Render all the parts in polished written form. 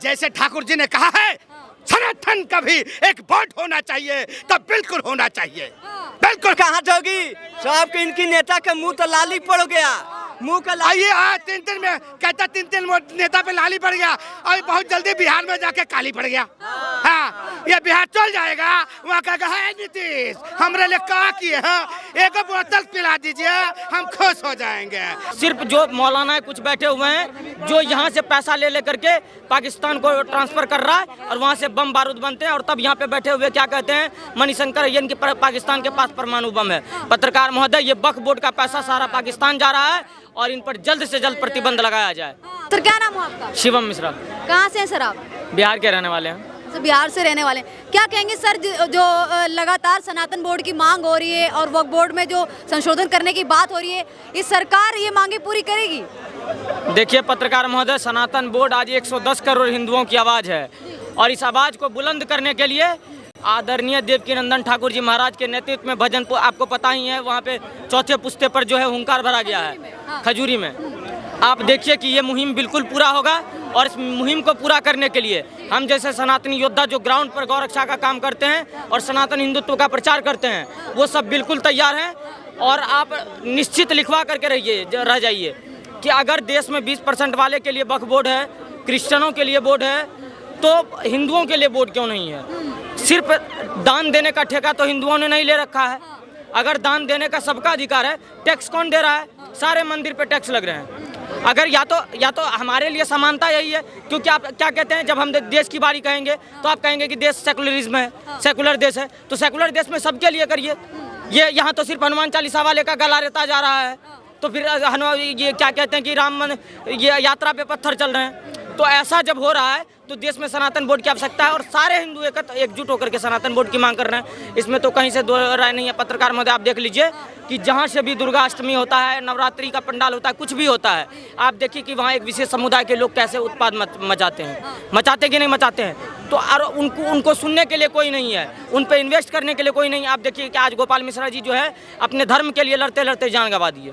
जैसे ठाकुर जी ने कहा है सनातन का भी एक बोर्ड होना चाहिए, तब बिल्कुल होना चाहिए। बिल्कुल कहाँ होगी सबके, इनकी नेता के मुंह तो लाली पड़ गया, मुंह का आइए आज 3 दिन में कहता 3 नेता पे लाली पड़ गया और बहुत जल्दी बिहार में जाके काली पड़ गया। हाँ ये बिहार चल जाएगा, वहाँ कहेगा है नीतीश हमरे लिए क्या किए हैं, एक बोतल पिला दीजिए हम खुश हो जाएंगे। सिर्फ जो मौलाना कुछ बैठे हुए हैं जो यहाँ से पैसा ले लेकर के पाकिस्तान को ट्रांसफर कर रहा है और वहाँ से बम बारूद बनते हैं और तब यहाँ पे बैठे हुए क्या कहते हैं मणिशंकर अय्यर की पाकिस्तान के पास परमाणु बम है। पत्रकार महोदय ये वक्फ बोर्ड का पैसा सारा पाकिस्तान जा रहा है और इन पर जल्द से जल्द प्रतिबंध लगाया जाए। सर क्या नाम है आपका? शिवम मिश्रा। कहाँ से हैं सर आप? बिहार के रहने वाले हैं। सर बिहार से रहने वाले हैं। क्या कहेंगे सर जो लगातार सनातन बोर्ड की मांग हो रही है और वक्फ बोर्ड में जो संशोधन करने की बात हो रही है, इस सरकार ये मांगे पूरी करेगी? देखिए पत्रकार महोदय, सनातन बोर्ड आज 110 करोड़ हिंदुओं की आवाज़ है और इस आवाज़ को बुलंद करने के लिए आदरणीय देवकीनंदन ठाकुर जी महाराज के नेतृत्व में भजन आपको पता ही है, वहाँ पे चौथे पुस्ते पर जो है हुंकार भरा गया है खजूरी में। आप देखिए कि ये मुहिम बिल्कुल पूरा होगा और इस मुहिम को पूरा करने के लिए हम जैसे सनातनी योद्धा जो ग्राउंड पर गौ रक्षा का काम करते हैं और सनातन हिंदुत्व का प्रचार करते हैं वो सब बिल्कुल तैयार हैं। और आप निश्चित लिखवा करके रह जाइए कि अगर देश में 20% वाले के लिए वक्फ बोर्ड है, क्रिश्चियनों के लिए बोर्ड है, तो हिंदुओं के लिए बोर्ड क्यों नहीं है? सिर्फ दान देने का ठेका तो हिंदुओं ने नहीं ले रखा है। अगर दान देने का सबका अधिकार है, टैक्स कौन दे रहा है? सारे मंदिर पे टैक्स लग रहे हैं। अगर या तो हमारे लिए समानता यही है, क्योंकि आप क्या कहते हैं जब हम देश की बारी कहेंगे तो आप कहेंगे कि देश सेकुलरिज्म है, सेकुलर देश है, तो सेकुलर देश में सबके लिए करिए। ये यहाँ तो सिर्फ हनुमान चालीसा वाले का गला रेता जा रहा है, तो फिर ये क्या कहते हैं कि ये यात्रा पे पत्थर चल रहे हैं। तो ऐसा जब हो रहा है तो देश में सनातन बोर्ड की आवश्यकता है और सारे हिंदू एकजुट होकर के सनातन बोर्ड की मांग कर रहे हैं। इसमें तो कहीं से दो राय नहीं है। पत्रकार महोदय आप देख लीजिए कि जहाँ से भी दुर्गा अष्टमी होता है, नवरात्रि का पंडाल होता है, कुछ भी होता है, आप देखिए कि वहाँ एक विशेष समुदाय के लोग कैसे उत्पाद मचाते हैं, मचाते कि नहीं मचाते हैं। तो और उनको सुनने के लिए कोई नहीं है, उन पर इन्वेस्ट करने के लिए कोई नहीं। आप देखिए कि आज गोपाल मिश्रा जी जो है अपने धर्म के लिए लड़ते लड़ते जान गंवा दिए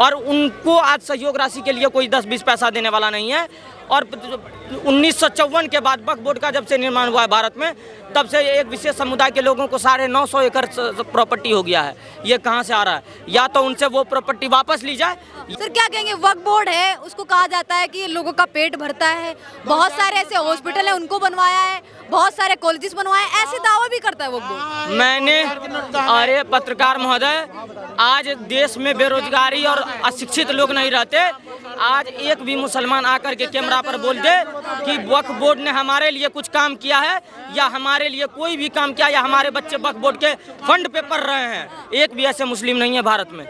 और उनको आज सहयोग राशि के लिए कोई 10-20 पैसा देने वाला नहीं है। और 1954 के बाद वक्फ बोर्ड का जब से निर्माण हुआ है भारत में, तब से एक विशेष समुदाय के लोगों को 950 एकड़ प्रॉपर्टी हो गया है। ये कहाँ से आ रहा है? या तो उनसे वो प्रॉपर्टी वापस ली जाए। सर क्या कहेंगे, वक्फ बोर्ड है उसको कहा जाता है कि लोगों का पेट भरता है, बहुत सारे ऐसे हॉस्पिटल है उनको बनवाया है, बहुत सारे कॉलेजेस बनवाए हैं, ऐसे दावा भी करता है वक्फ बोर्ड। मैंने अरे पत्रकार महोदय, आज देश में बेरोजगारी और अशिक्षित लोग नहीं रहते। आज एक भी मुसलमान आकर के कैमरा पर बोल दे कि वक्फ बोर्ड ने हमारे लिए कुछ काम किया है या हमारे लिए कोई भी काम किया या हमारे बच्चे वक्फ बोर्ड के फंड पे पढ़ रहे हैं, एक भी ऐसे मुस्लिम नहीं है भारत में।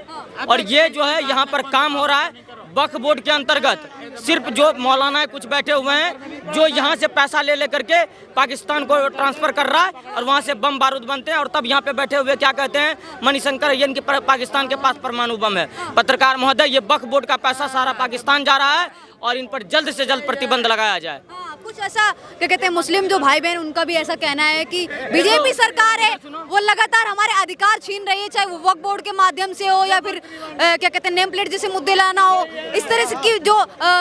और ये जो है यहाँ पर काम हो रहा है वक्फ बोर्ड के अंतर्गत, सिर्फ जो मौलाना कुछ बैठे हुए हैं जो यहाँ से पैसा ले लेकर के पाकिस्तान को ट्रांसफर कर रहा है और वहाँ से बम बारूद बनते हैं और तब यहाँ पे बैठे हुए क्या कहते हैं मणिशंकर अय्यर की पाकिस्तान के पास परमाणु बम है। पत्रकार महोदय, ये वक्फ बोर्ड का पैसा सारा पाकिस्तान जा रहा है और इन पर जल्द से जल्द प्रतिबंध लगाया जाए। कुछ ऐसा क्या कहते हैं मुस्लिम जो भाई बहन, उनका भी ऐसा कहना है कि बीजेपी सरकार है वो लगातार हमारे अधिकार छीन रही है, चाहे वो वक्फ बोर्ड के माध्यम से हो या फिर क्या कहते हैं नेम प्लेट जैसे मुद्दे लाना हो, इस तरह से की जो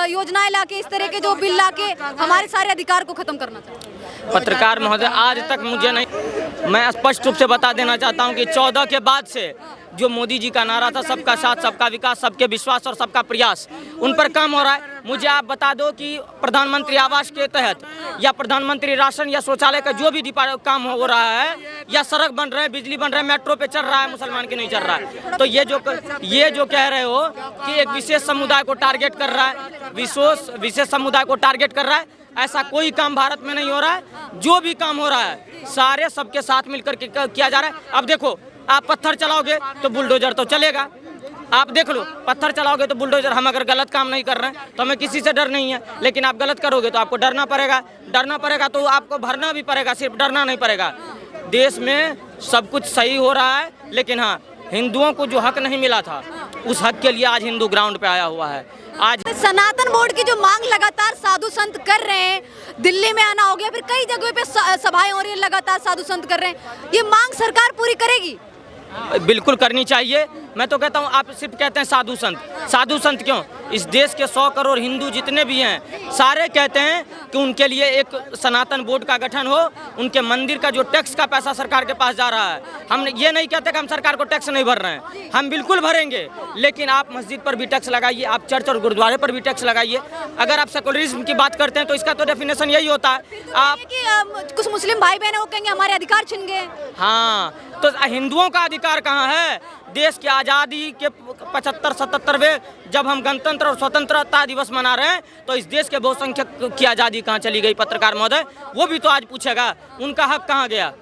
योजनाएं लाके, इस तरह के जो बिल लाके हमारे सारे अधिकार को खत्म करना चाहिए। पत्रकार महोदय, आज तक मुझे नहीं, मैं स्पष्ट रूप से बता देना चाहता हूँ कि 14 के बाद से जो मोदी जी का नारा था सबका साथ सबका विकास सबके विश्वास और सबका प्रयास, उन पर काम हो रहा है। मुझे आप बता दो कि प्रधानमंत्री आवास के तहत या प्रधानमंत्री राशन या शौचालय का जो भी काम हो रहा है या सड़क बन रहे हैं, बिजली बन रहे हैं, मेट्रो पे चल रहा है, मुसलमान के नहीं चल रहा है। तो ये जो कह रहे हो कि एक विशेष समुदाय को टारगेट कर रहा है, विशेष समुदाय को टारगेट कर रहा है, ऐसा कोई काम भारत में नहीं हो रहा है। जो भी काम हो रहा है सारे सबके साथ मिलकर के किया जा रहा है। अब देखो, आप पत्थर चलाओगे तो बुलडोजर तो चलेगा, आप देख लो, पत्थर चलाओगे तो बुलडोजर। हम अगर गलत काम नहीं कर रहे हैं तो हमें किसी से डर नहीं है, लेकिन आप गलत करोगे तो आपको डरना पड़ेगा तो आपको भरना भी पड़ेगा, सिर्फ डरना नहीं पड़ेगा। देश में सब कुछ सही हो रहा है, लेकिन हाँ, हिंदुओं को जो हक नहीं मिला था उस हक के लिए आज हिंदू ग्राउंड पे आया हुआ है। आज सनातन बोर्ड की जो मांग लगातार साधु संत कर रहे हैं, दिल्ली में आना हो गया, फिर कई जगहों पे सभाएं हो रही है, लगातार साधु संत कर रहे हैं, ये मांग सरकार पूरी करेगी? बिल्कुल करनी चाहिए। मैं तो कहता हूँ आप सिर्फ कहते हैं साधु संत। साधु संत क्यों? इस देश के 100 करोड़ हिंदू जितने भी हैं सारे कहते हैं कि उनके लिए एक सनातन बोर्ड का गठन हो, उनके मंदिर का जो टैक्स का पैसा सरकार के पास जा रहा है, हम ये नहीं कहते कि हम सरकार को टैक्स नहीं भर रहे हैं, हम बिल्कुल भरेंगे, लेकिन आप मस्जिद पर भी टैक्स लगाइए, आप चर्च और गुरुद्वारे पर भी टैक्स लगाइए। अगर आप सेकुलरिज्म की बात करते हैं तो इसका तो डेफिनेशन यही होता है आप कि कुछ मुस्लिम भाई बहन है वो कहेंगे हमारे अधिकार छिन गए। हाँ, तो हिंदुओं का अधिकार कहाँ है? देश की आज़ादी के 75-77वें जब हम गणतंत्र और स्वतंत्रता दिवस मना रहे हैं तो इस देश के बहुसंख्यक की आज़ादी कहाँ चली गई? पत्रकार महोदय, वो भी तो आज पूछेगा, उनका हक कहाँ गया?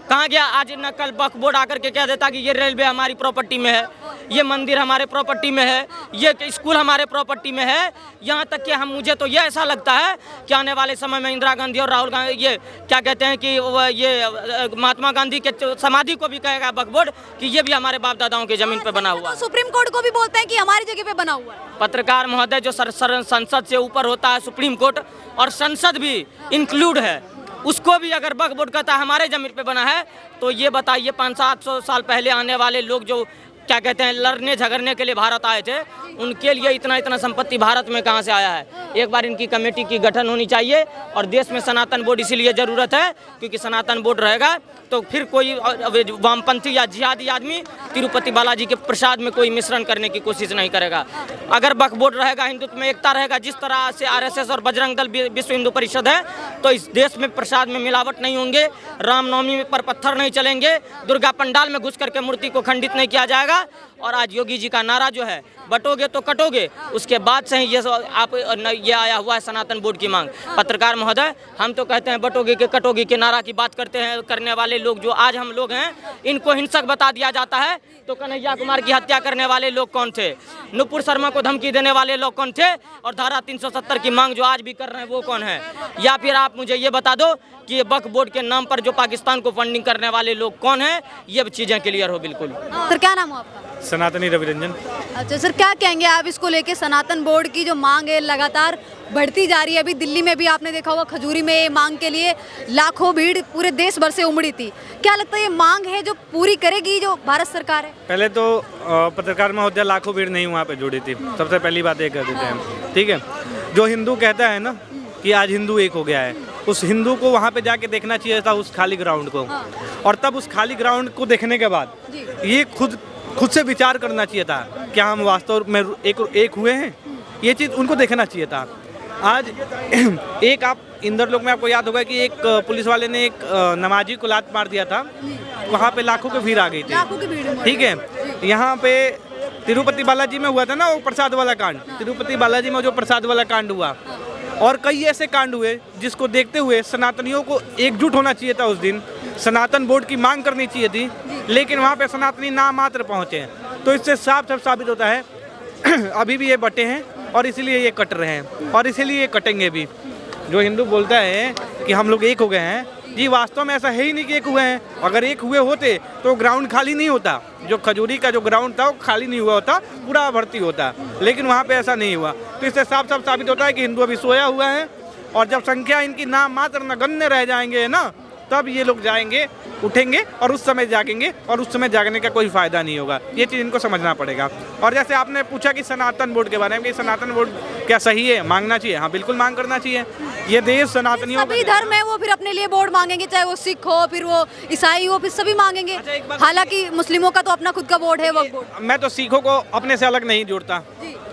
कहाँ गया? आज न कल वक्फ बोर्ड आकर के कह देता कि ये रेलवे हमारी प्रॉपर्टी में है, ये मंदिर हमारे प्रॉपर्टी में है, ये स्कूल हमारे प्रॉपर्टी में है। यहाँ तक कि मुझे तो ये ऐसा लगता है कि आने वाले समय में इंदिरा गांधी और राहुल गांधी ये क्या कहते हैं कि ये महात्मा गांधी के समाधि को भी कहेगा वक्फ बोर्ड कि ये भी हमारे बाप दादाओं की जमीन पे बना हुआ है। सुप्रीम कोर्ट को भी बोलते हैं कि हमारी जगह पे बना हुआ है। पत्रकार महोदय, जो संसद से ऊपर होता है सुप्रीम कोर्ट, और संसद भी इंक्लूड है, उसको भी अगर वक्फ बोर्ड कहता है हमारे जमीन पे बना है, तो ये बताइए 500-700 साल पहले आने वाले लोग जो क्या कहते हैं लड़ने झगड़ने के लिए भारत आए थे, उनके लिए इतना संपत्ति भारत में कहाँ से आया है? एक बार इनकी कमेटी की गठन होनी चाहिए। और देश में सनातन बोर्ड इसीलिए ज़रूरत है क्योंकि सनातन बोर्ड रहेगा तो फिर कोई वामपंथी या जिहादी आदमी तिरुपति बालाजी के प्रसाद में कोई मिश्रण करने की कोशिश नहीं करेगा। अगर वक्फ बोर्ड रहेगा, हिंदुत्व में एकता रहेगा, जिस तरह से RSS और बजरंग दल विश्व हिंदू परिषद है, तो इस देश में प्रसाद में मिलावट नहीं होंगे, रामनवमी पर पत्थर नहीं चलेंगे, दुर्गा पंडाल में घुस करके मूर्ति को खंडित नहीं किया जाएगा। और आज योगी जी का नारा जो है बटोगे तो कटोगे, उसके बाद से ही ये आया हुआ है सनातन बोर्ड की मांग। पत्रकार महोदय, हम तो कहते हैं बटोगे के कटोगे के नारा की बात करने वाले लोग जो आज हम लोग हैं, इनको हिंसक बता दिया जाता है। तो कन्हैया कुमार की हत्या करने वाले लोग कौन थे? नुपुर शर्मा को धमकी देने वाले लोग कौन थे? और धारा 370 की मांग जो आज भी कर रहे हैं वो कौन है? या फिर आप मुझे ये बता दो कि ये वक्फ बोर्ड के नाम पर जो पाकिस्तान को फंडिंग करने वाले लोग कौन हैं? ये चीज़ें क्लियर हो बिल्कुल। सर क्या नाम हो आपका? सनातनी रविरंजन। अच्छा सर, क्या कहेंगे आप इसको लेके? सनातन बोर्ड की जो मांग है लगातार बढ़ती जा रही है। अभी दिल्ली में भी आपने देखा होगा, खजूरी में ये मांग के लिए लाखों भीड़ पूरे देश भर से उमड़ी थी। क्या लगता है ये मांग है जो पूरी करेगी जो भारत सरकार है? पहले तो पत्रकार महोदय, लाखों भीड़ नहीं वहाँ पे जुड़ी थी, सबसे पहली बात ये कर देते हैं, ठीक है। जो हिंदू कहता है ना कि आज हिंदू एक हो गया है, उस हिंदू को वहाँ पे जाके देखना चाहिए था, उस खाली ग्राउंड को। और तब उस खाली ग्राउंड को देखने के बाद ये खुद से विचार करना चाहिए था, क्या हम वास्तव में एक हुए हैं? ये चीज़ उनको देखना चाहिए था। आज एक आप इंदौर लोग में आपको याद होगा कि एक पुलिस वाले ने एक नमाजी को लात मार दिया था, वहाँ पे लाखों की भीड़ आ गई थी, ठीक है। यहाँ पे तिरुपति बालाजी में हुआ था ना वो प्रसाद वाला कांड, तिरुपति बालाजी में जो प्रसाद वाला कांड हुआ, और कई ऐसे कांड हुए जिसको देखते हुए सनातनियों को एकजुट होना चाहिए था। उस दिन सनातन बोर्ड की मांग करनी चाहिए थी, लेकिन वहाँ पे सनातनी नाम मात्र पहुँचे। तो इससे साफ साबित होता है अभी भी ये बटे हैं और इसीलिए ये कट रहे हैं और इसीलिए ये कटेंगे भी। जो हिंदू बोलता है कि हम लोग एक हो गए हैं, जी वास्तव में ऐसा है ही नहीं कि एक हुए हैं। अगर एक हुए होते तो ग्राउंड खाली नहीं होता, जो खजूरी का जो ग्राउंड था वो खाली नहीं हुआ होता, पूरा भर्ती होता, लेकिन वहाँ पे ऐसा नहीं हुआ। तो इससे साफ साबित होता है कि हिंदू अभी सोया हुआ है, और जब संख्या इनकी नाम मात्र नगण्य रह जाएंगे ना, तब ये लोग जाएंगे, उठेंगे और उस समय जागेंगे, और उस समय जागने का कोई फायदा नहीं होगा। ये चीज़ इनको समझना पड़ेगा। और जैसे आपने पूछा कि सनातन बोर्ड के बारे में, कि सनातन बोर्ड क्या सही है, मांगना चाहिए? हाँ बिल्कुल मांग करना चाहिए। ये देश सनातनियों सभी धर्म है वो फिर अपने लिए बोर्ड मांगेंगे, चाहे वो सिख हो, फिर वो ईसाई हो, फिर सभी मांगेंगे। हालांकि मुस्लिमों का तो अपना खुद का बोर्ड है वक्फ बोर्ड। मैं तो सिखों को अपने से अलग नहीं जोड़ता,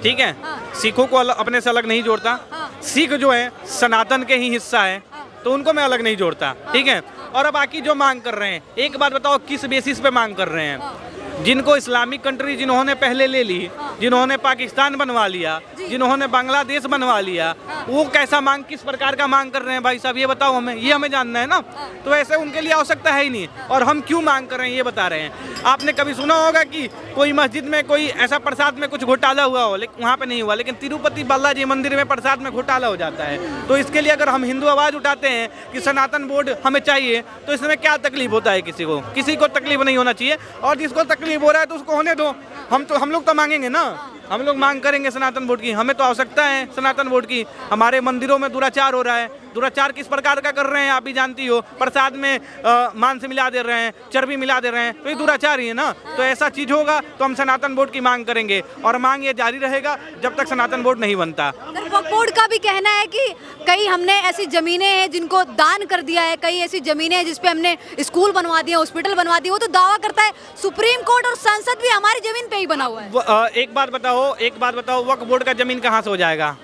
ठीक है। सिखों को अपने से अलग नहीं जोड़ता। सिख जो है सनातन के ही हिस्सा है, तो उनको मैं अलग नहीं जोड़ता, ठीक है। और बाकी जो मांग कर रहे हैं, एक बात बताओ किस बेसिस पे मांग कर रहे हैं? जिनको इस्लामिक कंट्री जिन्होंने पहले ले ली, जिन्होंने पाकिस्तान बनवा लिया, जिन्होंने बांग्लादेश बनवा लिया, वो कैसा मांग, किस प्रकार का मांग कर रहे हैं भाई साहब, ये बताओ हमें, ये हमें जानना है ना। तो ऐसे उनके लिए आवश्यकता है ही नहीं, और हम क्यों मांग कर रहे हैं ये बता रहे हैं। आपने कभी सुना होगा कि कोई मस्जिद में कोई ऐसा प्रसाद में कुछ घोटाला हुआ हो, लेकिन वहाँ पे नहीं हुआ, लेकिन तिरुपति बालाजी मंदिर में प्रसाद में घोटाला हो जाता है। तो इसके लिए अगर हम हिंदू आवाज़ उठाते हैं कि सनातन बोर्ड हमें चाहिए, तो इसमें क्या तकलीफ होता है? किसी को तकलीफ नहीं होना चाहिए, और जिसको तकलीफ हो रहा है तो उसको होने दो। हम लोग तो मांगेंगे ना, हम लोग मांग करेंगे सनातन बोर्ड की, हमें तो आवश्यकता है सनातन बोर्ड की। हमारे मंदिरों में दुराचार हो रहा है, दुराचार किस प्रकार का कर रहे हैं आप भी जानती हो, प्रसाद में मांस मिला दे रहे हैं, चर्बी मिला दे रहे हैं, तो ये दुराचार ही है ना। तो ऐसा चीज होगा तो हम सनातन बोर्ड की मांग करेंगे और मांग ये जारी रहेगा जब तक सनातन बोर्ड नहीं बनता। सर, वक्फ बोर्ड का भी कहना है कि कई हमने ऐसी जमीनें हैं जिनको दान कर दिया है, कई ऐसी जमीनें हैं जिसपे हमने स्कूल बनवा दिया, हॉस्पिटल बनवा दिया। वो तो दावा करता है सुप्रीम कोर्ट और संसद भी हमारी जमीन पे ही बना हुआ है। एक बात बताओ, वक्फ बोर्ड का जमीन कहाँ से हो जाएगा?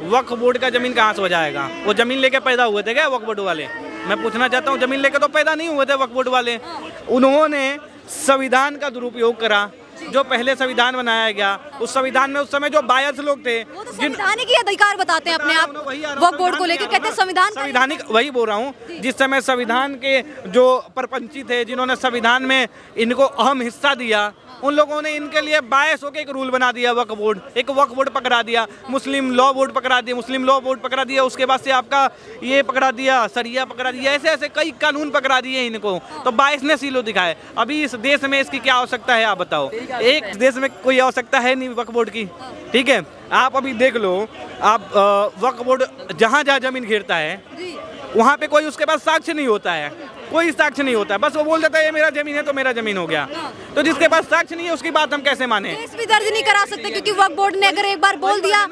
वक्फ बोर्ड का जमीन कहाँ से हो जाएगा? वो जमीन लेके पैदा हुए थे क्या वक्फ बोर्ड वाले? मैं पूछना चाहता हूँ, जमीन लेके तो पैदा नहीं हुए थे वक्फ बोर्ड वाले। उन्होंने संविधान का दुरुपयोग करा। जो पहले संविधान बनाया गया, उस संविधान में उस समय जो बायस लोग थे, वो तो संवैधानिक अधिकार बताते हैं अपने आप वक्फ बोर्ड को लेकर, कहते हैं संविधानिक, वही बोल रहा हूँ। जिस समय संविधान के जो परपंची थे, जिन्होंने संविधान में इनको अहम हिस्सा दिया, उन लोगों ने इनके लिए बायस होकर एक रूल बना दिया, वक्फ बोर्ड। एक वक्फ बोर्ड पकड़ा दिया, मुस्लिम लॉ बोर्ड पकड़ा दिया, मुस्लिम लॉ बोर्ड पकड़ा दिया, उसके बाद से आपका ये पकड़ा दिया, शरिया पकड़ा दिया, ऐसे ऐसे कई कानून पकड़ा दिए इनको। तो बायस ने सीलो दिखाए। अभी इस देश में इसकी क्या आवश्यकता है आप बताओ? एक देश में कोई आवश्यकता है नहीं वक्फ बोर्ड की, ठीक है। आप अभी देख लो, आप वक्फ बोर्ड जहाँ जहाँ जमीन घेरता है वहाँ पे कोई उसके पास साक्ष्य नहीं होता है, कोई साक्ष्य नहीं होता है, बस वो बोल देता है ये मेरा जमीन है तो मेरा जमीन हो गया। तो जिसके पास साक्ष्य नहीं है उसकी बात हम कैसे माने? केस भी दर्ज नहीं करा सकते क्योंकि वक्फ बोर्ड ने अगर एक बार बोल दिया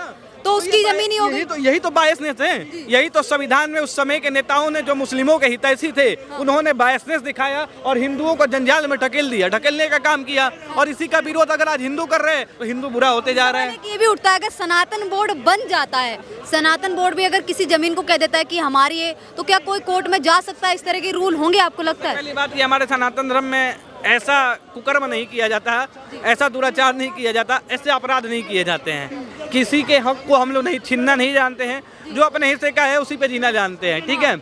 तो उसकी जमीन ही होगी। यही तो बायसनेस है। यही तो संविधान में उस समय के नेताओं ने, जो मुस्लिमों के हितैषी थे, उन्होंने बायसनेस दिखाया और हिंदुओं को जंजाल में ढकेल दिया, ढकेलने का काम किया। और इसी का विरोध अगर आज हिंदू कर रहे हैं तो हिंदू बुरा होते जा रहा है। ये भी उठता है कि सनातन बोर्ड बन जाता है, सनातन बोर्ड भी अगर किसी जमीन को कह देता है कि हमारी है, तो क्या कोई कोर्ट में जा सकता है? इस तरह के रूल होंगे आपको लगता है? पहली बात, ये हमारे सनातन धर्म में ऐसा कुकर्म नहीं किया जाता, ऐसा दुराचार नहीं किया जाता, ऐसे अपराध नहीं किए जाते हैं। किसी के हक को हम लोग नहीं छीनना नहीं जानते हैं, जो अपने हिस्से का है उसी पे जीना जानते हैं, ठीक है।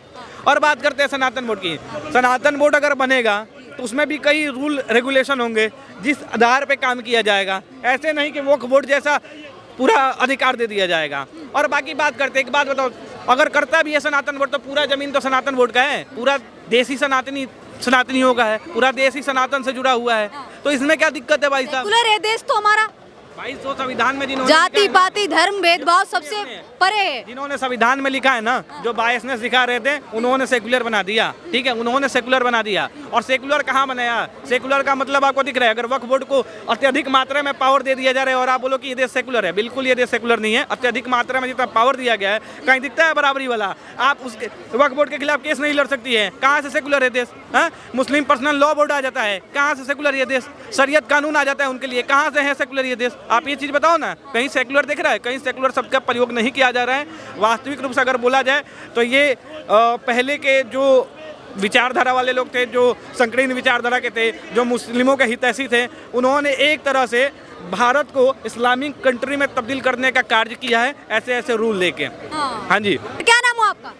और बात करते हैं सनातन बोर्ड की। सनातन बोर्ड अगर बनेगा तो उसमें भी कई रूल रेगुलेशन होंगे जिस आधार पे काम किया जाएगा। ऐसे नहीं कि वक्फ बोर्ड जैसा पूरा अधिकार दे दिया जाएगा। और बाकी बात करते, एक बात बताओ, अगर करता भी है सनातन बोर्ड तो पूरा जमीन तो सनातन बोर्ड का है, पूरा देसी सनातनियों का है, पूरा देश ही सनातन से जुड़ा हुआ है। तो इसमें क्या दिक्कत है भाई साहब? सेकुलर है देश तो हमारा, भाई तो संविधान में जिन्होंने जाति पाति धर्म भेदभाव सबसे परे है। जिन्होंने संविधान में लिखा है ना, जो बायसनेस दिखा रहे थे, उन्होंने सेकुलर बना दिया, ठीक है, उन्होंने सेकुलर बना दिया। और सेकुलर कहाँ बनाया? सेकुलर का मतलब आपको दिख रहा है? अगर वक्फ बोर्ड को अत्यधिक मात्रा में पावर दे दिया जा रहा है और आप बोलो कि ये देश सेकुलर है, बिल्कुल ये देश सेकुलर नहीं है। अत्यधिक मात्रा में जितना पावर दिया गया है, कहीं दिखता है बराबरी वाला? आप उसके वक्फ बोर्ड के खिलाफ केस नहीं लड़ सकती है। कहाँ से सेकुलर है देश? मुस्लिम पर्सनल लॉ बोर्ड आ जाता है, कहाँ से सेकुलर ये देश? शरीयत कानून आ जाता है उनके लिए, कहाँ से है सेकुलर ये देश? आप ये चीज़ बताओ ना। कहीं सेकुलर दिख रहा है? कहीं सेकुलर शब्द का प्रयोग नहीं किया जा रहा है। वास्तविक रूप से अगर बोला जाए तो ये पहले के जो विचारधारा वाले लोग थे, जो संकीर्ण विचारधारा के थे, जो मुस्लिमों के हितैषी थे, उन्होंने एक तरह से भारत को इस्लामिक कंट्री में तब्दील करने का कार्य किया है, ऐसे ऐसे रूल लेके। हाँ जी। क्या नाम हो आपका?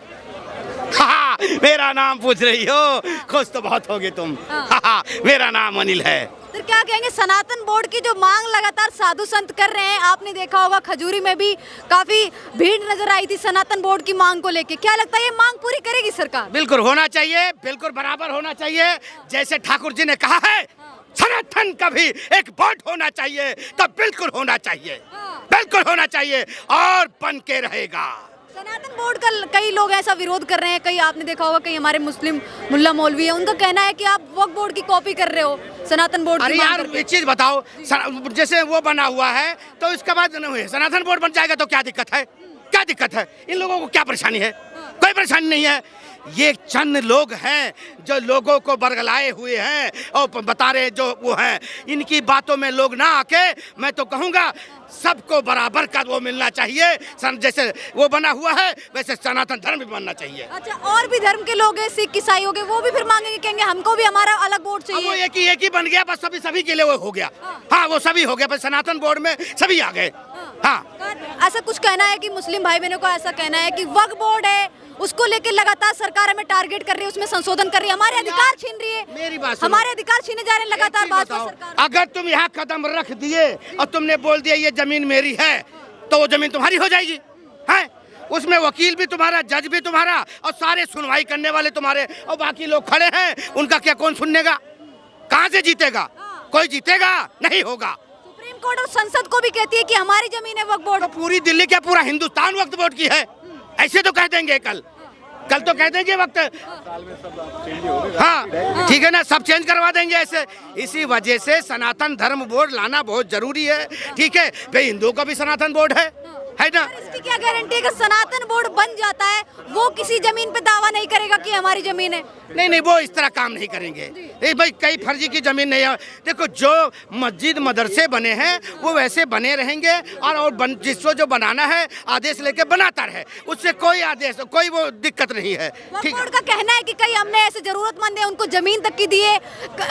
हाँ, मेरा नाम पूछ रही हो, खुश तो बहुत होगे तुम। हाँ, मेरा नाम अनिल है। सर, क्या कहेंगे, सनातन बोर्ड की जो मांग लगातार साधु संत कर रहे हैं, आपने देखा होगा खजूरी में भी काफी भीड़ नजर आई थी सनातन बोर्ड की मांग को लेके, क्या लगता है ये मांग पूरी करेगी सरकार? बिल्कुल होना चाहिए, बिल्कुल बराबर होना चाहिए। जैसे ठाकुर जी ने कहा है सनातन का भी एक बोर्ड होना चाहिए, तो बिल्कुल होना चाहिए, बिल्कुल होना चाहिए और बन के रहेगा। सनातन बोर्ड का कई लोग ऐसा विरोध कर रहे हैं, कई आपने देखा होगा कई हमारे मुस्लिम मुल्ला मौलवी है, उनका कहना है कि आप वक्फ बोर्ड की कॉपी कर रहे हो सनातन बोर्ड की। अरे यार एक चीज बताओ, जैसे वो बना हुआ है तो इसके बाद सनातन बोर्ड बन जाएगा तो क्या दिक्कत है? क्या दिक्कत है? इन लोगों को क्या परेशानी है? कोई परेशानी नहीं है। ये चंद लोग हैं जो लोगों को बरगलाए हुए हैं और बता रहे जो वो हैं। इनकी बातों में लोग ना आके, मैं तो कहूँगा सबको बराबर का वो मिलना चाहिए। जैसे वो बना हुआ है वैसे सनातन धर्म भी बनना चाहिए। अच्छा, और भी धर्म के लोग हैं, सिख ईसाई हो गए, वो भी फिर मांगेंगे, कहेंगे हमको भी हमारा अलग बोर्ड चाहिए। वो एक ही बन गया, बस सभी के लिए वो हो गया। हाँ, वो सभी हो गया, बस सनातन बोर्ड में सभी आ गए। हाँ, ऐसा कुछ कहना है कि मुस्लिम भाई बहनों को ऐसा कहना है कि वक्फ बोर्ड है उसको लेकर लगातार सरकार हमें टारगेट कर रही है, उसमें संशोधन कर रही है, हमारे अधिकार छीन रही है। मेरी बात सुनो, हमारे अधिकार छीने जा रहे हैं लगातार भाजपा सरकार। अगर तुम यहाँ कदम रख दिए और तुमने बोल दिया ये जमीन मेरी है, तो वो जमीन तुम्हारी हो जाएगी। हैं? उसमें वकील भी तुम्हारा, जज भी तुम्हारा और सारे सुनवाई करने वाले तुम्हारे, और बाकी लोग खड़े हैं, उनका क्या कौन सुनेगा? कहाँ से जीतेगा? कोई जीतेगा नहीं होगा। सुप्रीम कोर्ट और संसद को भी कहती है कि हमारी जमीन है वक्फ बोर्ड। तो पूरी दिल्ली क्या पूरा हिंदुस्तान वक्फ बोर्ड की है? ऐसे तो कह देंगे कल। कल तो कह देंगे वक्त, हाँ ठीक है ना, सब चेंज करवा देंगे ऐसे। इसी वजह से सनातन धर्म बोर्ड लाना बहुत जरूरी है, ठीक है भाई। हिंदुओं का भी सनातन बोर्ड है ना। इसकी क्या गारंटी है कि सनातन बोर्ड बन जाता है वो किसी जमीन पे दावा नहीं करेगा कि हमारी जमीन है? नहीं, वो इस तरह काम नहीं करेंगे। नहीं भाई, कई फर्जी की जमीन नहीं है। देखो, जो मस्जिद मदरसे बने हैं वो वैसे बने रहेंगे, और जिसको जो बनाना है आदेश लेके बनाता रहे, उससे कोई आदेश, कोई वो दिक्कत नहीं है। ठीक, बोर्ड का कहना है कि कई हमने ऐसे जरूरतमंद है उनको जमीन तक की दिए,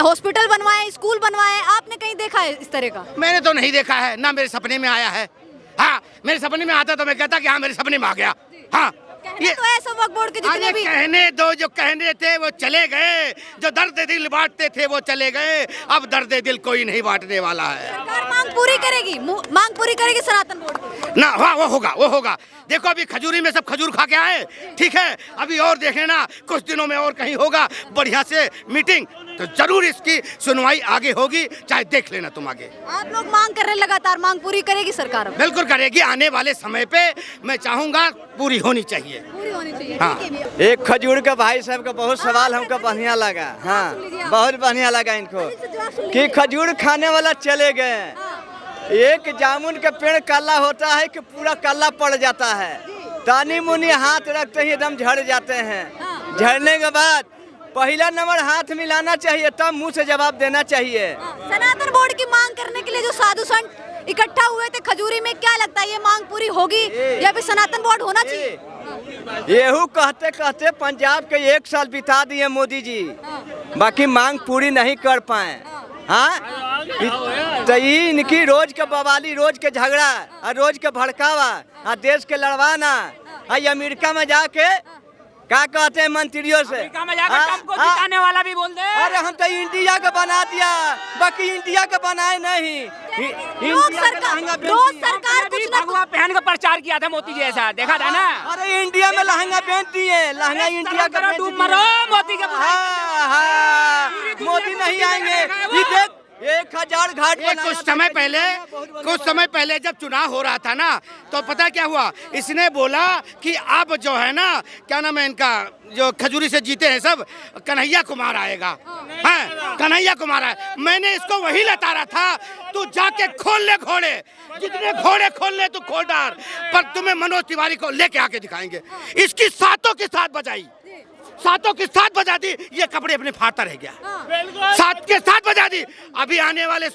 हॉस्पिटल बनवाए, स्कूल बनवाए। आपने कहीं देखा है इस तरह का? मैंने तो नहीं देखा है, ना मेरे सपने में आया है। हाँ, मेरे सपने में आता तो मैं कहता कि हाँ मेरे सपने में आ गया। हाँ, ये तो ऐसा वक्फ बोर्ड के जितने भी कहने दो, जो कहने थे वो चले गए, जो दर्द दिल बांटते थे वो चले गए, अब दर्द दिल कोई नहीं बांटने वाला है। सरकार मांग पूरी करेगी, मांग पूरी करेगी सनातन बोर्ड ना। हाँ, वो होगा। देखो, अभी खजूरी में सब खजूर खा के आए, ठीक है। अभी और देखें ना, कुछ दिनों में और कहीं होगा बढ़िया से मीटिंग, तो जरूर इसकी सुनवाई आगे होगी, चाहे देख लेना तुम आगे। आप लोग मांग कर रहे हैं, लगातार मांग पूरी करेगी सरकार? बिल्कुल करेगी, आने वाले समय पे मैं चाहूंगा पूरी होनी चाहिए। पूरी होनी चाहिए। हाँ। ठीक है भैया। एक खजूर का भाई साहब का बहुत सवाल हमको बढ़िया लगा। हाँ, बहुत बढ़िया लगा इनको कि खजूर खाने वाला चले गए। एक जामुन का पेड़ काला होता है कि पूरा काला पड़ जाता है, तानी मुनी हाथ रखते ही एकदम झड़ जाते हैं। झड़ने के बाद पहला नंबर हाथ मिलाना चाहिए, तब मुंह से जवाब देना चाहिए। सनातन बोर्ड की मांग करने के लिए जो साधु संत इकट्ठा हुए थे खजूरी में, क्या लगता है ये मांग पूरी होगी या फिर सनातन बोर्ड होना चाहिए? येहू कहते कहते पंजाब के 1 साल बिता दिए मोदी जी, बाकी मांग पूरी नहीं कर पाए। हाँ, तो इनकी रोज के बवाली, रोज के झगड़ा और रोज के भड़कावा और देश के लड़वाना, अमेरिका में जाके क्या कहते हैं मंत्रियों से, जिताने वाला भी बोल दे। अरे हम तो इंडिया का बना दिया, बाकी इंडिया का बनाए नहीं। रोज सरकार कुछ ना भगवा पहन का प्रचार किया था मोदी जैसा, देखा था ना। अरे इंडिया में लहंगा पहन दिए, लहंगा इंडिया का डूब मरो मोदी के। हाँ, मोदी नहीं आएंगे। ये देख 1000 घाट ये कुछ समय पहले जब चुनाव हो रहा था ना, तो पता क्या हुआ, इसने बोला कि अब जो है ना, क्या नाम है इनका, जो खजूरी से जीते हैं सब, कन्हैया कुमार आएगा। हाँ, कन्हैया कुमार आए। मैंने इसको वही लताड़ा था, तू जाके खोल ले घोड़े, जितने घोड़े खोल ले तू खोल डाल, पर तुम्हें मनोज तिवारी को लेके आके दिखाएंगे। इसकी सातों की सात बजाई, सातों की सात बजा दी, ये कपड़े अपने फाड़ता रह गया। सात के सात बजा दी। अभी आने वाले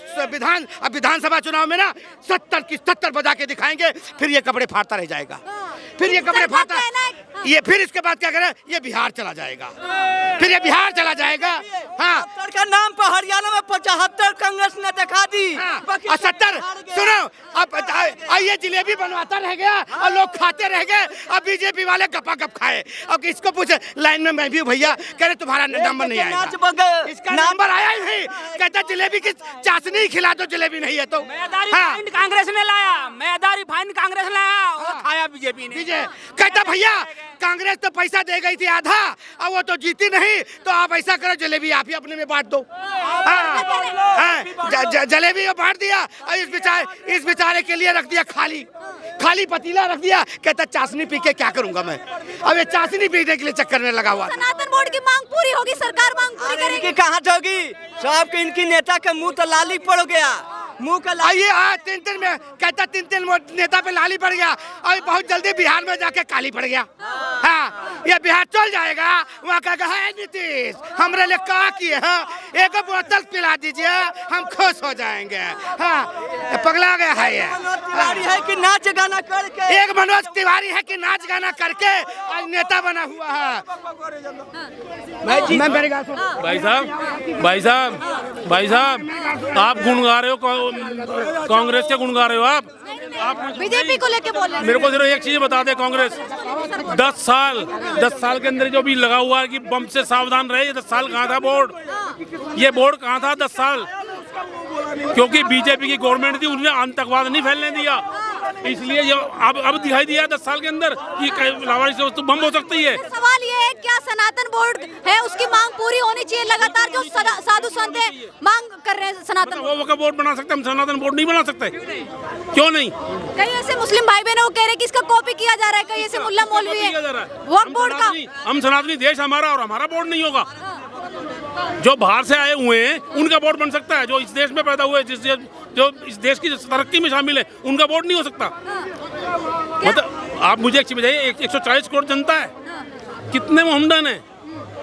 विधानसभा चुनाव में ना 70 की 70 बजा के दिखाएंगे, फिर ये कपड़े फाड़ता रह जाएगा। फिर ये कपड़े फाड़ता, ये फिर इसके बाद क्या करे, ये बिहार चला जाएगा, फिर ये बिहार चला जाएगा। हाँ, 70 का नाम पर हरियाणा में 75 कांग्रेस ने दिखा दी। हाँ, और 70 सुनो, अब ये जिलेबी बनवाता रह गया और लोग खाते रह गए। अब बीजेपी वाले गपा गप खाए। अब इसको पूछे, लाइन में मैं भी हूँ भैया, कह रहे तुम्हारा नंबर नहीं आएगा। इसका नंबर आया ही नहीं, कहता जिलेबी की चाशनी खिला दो, जिलेबी नहीं है तो। हाँ, कांग्रेस ने लाया, मैदारी फाइन कांग्रेस लाया और खाया बीजेपी ने। कहता भैया कांग्रेस तो पैसा दे गई थी आधा, अब वो तो जीती नहीं, तो आप ऐसा करो जलेबी आप ही अपने में बांट दो। जलेबी को बांट दिया और इस बेचारे के लिए रख दिया खाली पतीला रख दिया। कहता चाशनी पी के क्या करूंगा मैं, अब ये चाशनी पीने के लिए चक्कर में लगा हुआ। सनातन बोर्ड की मांग पूरी होगी, सरकार मांग पूरी करेगी। कहाँ होगी, सब इनकी नेता के मुंह तो लाली पड़ गया, मुंह का आइए आज 3 में कहता 3 नेता पे लाली पड़ गया, और बहुत जल्दी बिहार में जाके काली पड़ गया। हाँ, ये बिहार चल जाएगा, वहाँ कहेगा है नीतीश हमरे लिए क्या किए, हाँ एक बोतल पिला दीजिए हम खुश हो जाएंगे। हाँ, पगला गया है ये। तिवारी है कि नाच गाना करके, एक मनोज तिवारी है कि नाच गाना करके आज नेता बना हुआ है। मैं मेरी बात सुन। भाई साहब आप गुण गा रहे हो, कांग्रेस के गुण गा रहे हो आप बीजेपी को लेके बोल रहे हैं। मेरे को सिर्फ एक चीज बता दे, कांग्रेस 10 साल के अंदर जो भी लगा हुआ है कि बम से सावधान रहे, ये 10 साल कहाँ था बोर्ड, ये बोर्ड कहाँ था 10 साल, क्योंकि बीजेपी की गवर्नमेंट थी, उन्होंने आतंकवाद नहीं फैलने दिया। इसलिए ये अब दिखाई दिया 10 साल के अंदर कि लावारिस से वस्तु बम हो सकती है। सवाल ये है, क्या सनातन बोर्ड है उसकी मांग पूरी होनी चाहिए? लगातार जो साधु संत है मांग कर रहे हैं सनातन वो वक्फ बोर्ड बना सकते, हम सनातन बोर्ड नहीं बना सकते। क्यों नहीं? कई ऐसे मुस्लिम भाई बहन वो कह रहे हैं कि इसका कॉपी किया जा रहा है, कई ऐसे मुल्ला मौलवी है वक्फ बोर्ड का। हम सनातनी, देश हमारा और हमारा बोर्ड नहीं होगा। जो बाहर से आए हुए हैं उनका बोर्ड बन सकता है, जो इस देश में पैदा हुए, जो इस देश की तरक्की में शामिल है, उनका बोर्ड नहीं हो सकता। मतलब आप मुझे एक चीज बताइए, 140 करोड़ जनता है, कितने मोहम्मदन है?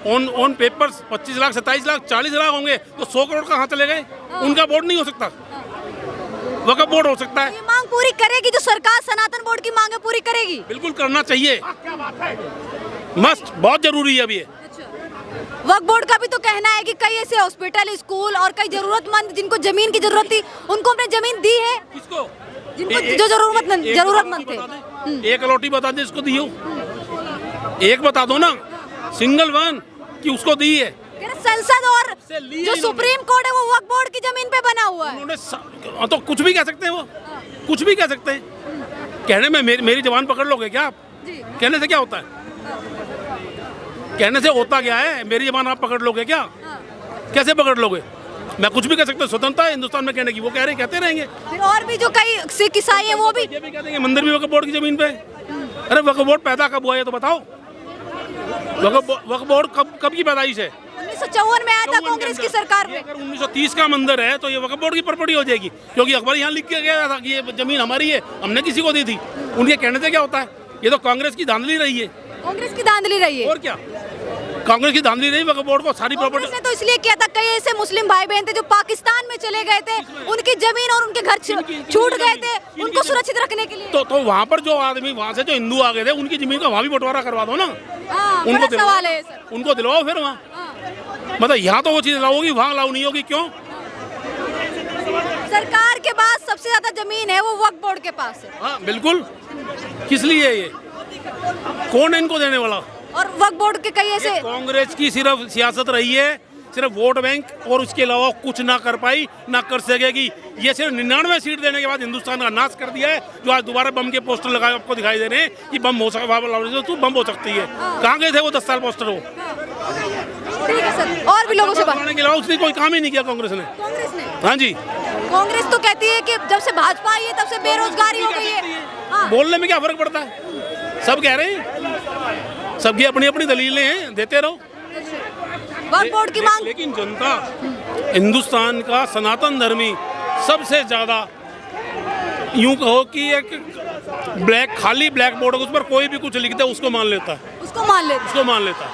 ऑन पेपर्स 25 लाख, 27 लाख, 40 लाख होंगे, तो 100 करोड़ कहाँ चले गए? उनका बोर्ड नहीं हो सकता, वक्फ बोर्ड हो सकता है। ये मांग पूरी करेगी जो सरकार सनातन बोर्ड की मांगे पूरी करेगी? बिल्कुल करना चाहिए, मस्ट, बहुत जरूरी है अभी ये। वक्फ बोर्ड का भी तो कहना है कि कई ऐसे हॉस्पिटल, स्कूल और कई जरूरतमंद जिनको जमीन की जरूरत थी उनको हमने जमीन दी है, किसको? जिनको जो जरूरतमंद थे। एक अलॉटी बता दे इसको दी हो, एक बता दो ना, सिंगल वन कि उसको दी है। संसद और जो सुप्रीम कोर्ट है वो वक्फ बोर्ड की जमीन पे बना हुआ है। उन्होंने तो कुछ भी कह सकते हैं, वो कुछ भी कह सकते हैं। कहने में मेरी जबान पकड़ लोगे क्या आप? कहने से क्या होता है? कहने से होता क्या है? मेरी जबान आप पकड़ लोगे क्या? कैसे पकड़ लोगे? मैं कुछ भी कह सकता हूँ, स्वतंत्रता है हिंदुस्तान में कहने की, वो कह रहे कहते रहेंगे। फिर और भी जो कई सिख ईसाई है वो भी ये भी कह देंगे मंदिर भी वक्फ बोर्ड की जमीन पे। अरे वक्फ बोर्ड पैदा कब हुआ है तो बताओ? वक्फ बोर्ड कब की पैदाइश है? 1954 में आया था कांग्रेस की सरकार में। अगर 1930 का मंदिर है तो ये वक्फ बोर्ड की प्रॉपर्टी हो जाएगी, क्योंकि अकबर यहाँ लिख के गया था कि ये जमीन हमारी है, हमने किसी को दी थी। उनके कहने से क्या होता है? ये तो कांग्रेस की धांधली रही है। कांग्रेस की धांधली रही है और क्या? कांग्रेस की धांधली रही वक्फ बोर्ड को सारी प्रॉपर्टी। कांग्रेस ने तो इसलिए किया था, कई ऐसे मुस्लिम भाई बहन थे जो पाकिस्तान में चले गए थे, उनकी जमीन और उनके घर छूट गए थे, उनको सुरक्षित रखने के लिए। तो वहाँ पर जो आदमी, वहाँ से जो हिंदू आ गए थे, उनकी जमीन का वहाँ भी बंटवारा करवा दो ना। उनको सवाल है सर, उनको दिलवाओ फिर वहाँ। मतलब यहाँ तो वो चीज लाओ होगी, वहाँ लाओ नहीं होगी। क्यों? सरकार के पास सबसे ज्यादा जमीन है वो वक्फ बोर्ड के पास है। हाँ बिल्कुल, किस लिए ये? कौन है इनको देने वाला? और वक्फ बोर्ड के कई ऐसे कांग्रेस की सिर्फ सियासत रही है, सिर्फ वोट बैंक, और उसके अलावा कुछ ना कर पाई, ना कर सकेगी। ये सिर्फ 99 सीट देने के बाद हिंदुस्तान का नाश कर दिया है। जो आज दोबारा बम के पोस्टर लगाए आपको दिखाई दे रहे हैं कि बम हो सकता है, तो बम हो सकती है। कहाँ गए थे वो 10 साल पोस्टर? वो ठीक है सर, और भी लोगों से बात। के अलावा उसने कोई काम ही नहीं किया कांग्रेस ने। हाँ जी, कांग्रेस तो कहती है कि जब से भाजपा आई है तब से बेरोजगारी हो गई है। हाँ। बोलने में क्या फर्क पड़ता है? सब कह रहे हैं, सबकी अपनी अपनी दलीलें हैं, देते रहो। वक्फ बोर्ड की मांग, लेकिन जनता, हिंदुस्तान का सनातन धर्मी सबसे ज्यादा, यूं कहो कि एक खाली ब्लैक बोर्ड, उस पर कोई भी कुछ लिख दे उसको मान लेता है, उसको मान लेता है।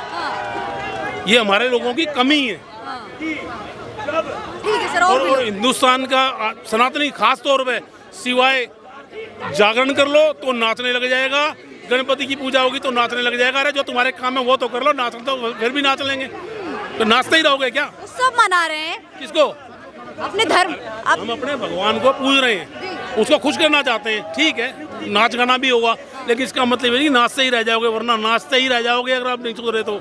ये हमारे लोगों की कमी है। ठीक है सर, और हिंदुस्तान का सनातनी खास तौर पे सिवाय जागरण कर लो तो नाचने लग जाएगा, गणपति की पूजा होगी तो नाचने लग जाएगा। अरे जो तुम्हारे काम है वो तो कर लो, नाचना तो फिर भी नाच लेंगे, तो नाचते ही रहोगे क्या? सब मना रहे हैं। किसको? अपने धर्म। हम अपने भगवान को पूज रहे हैं, उसको खुश करना चाहते हैं। ठीक है, नाच गाना भी होगा, लेकिन इसका मतलब ये नहीं नाचते ही रह जाओगे, वरना नाचते ही रह जाओगे अगर आप नहीं सुधरे तो।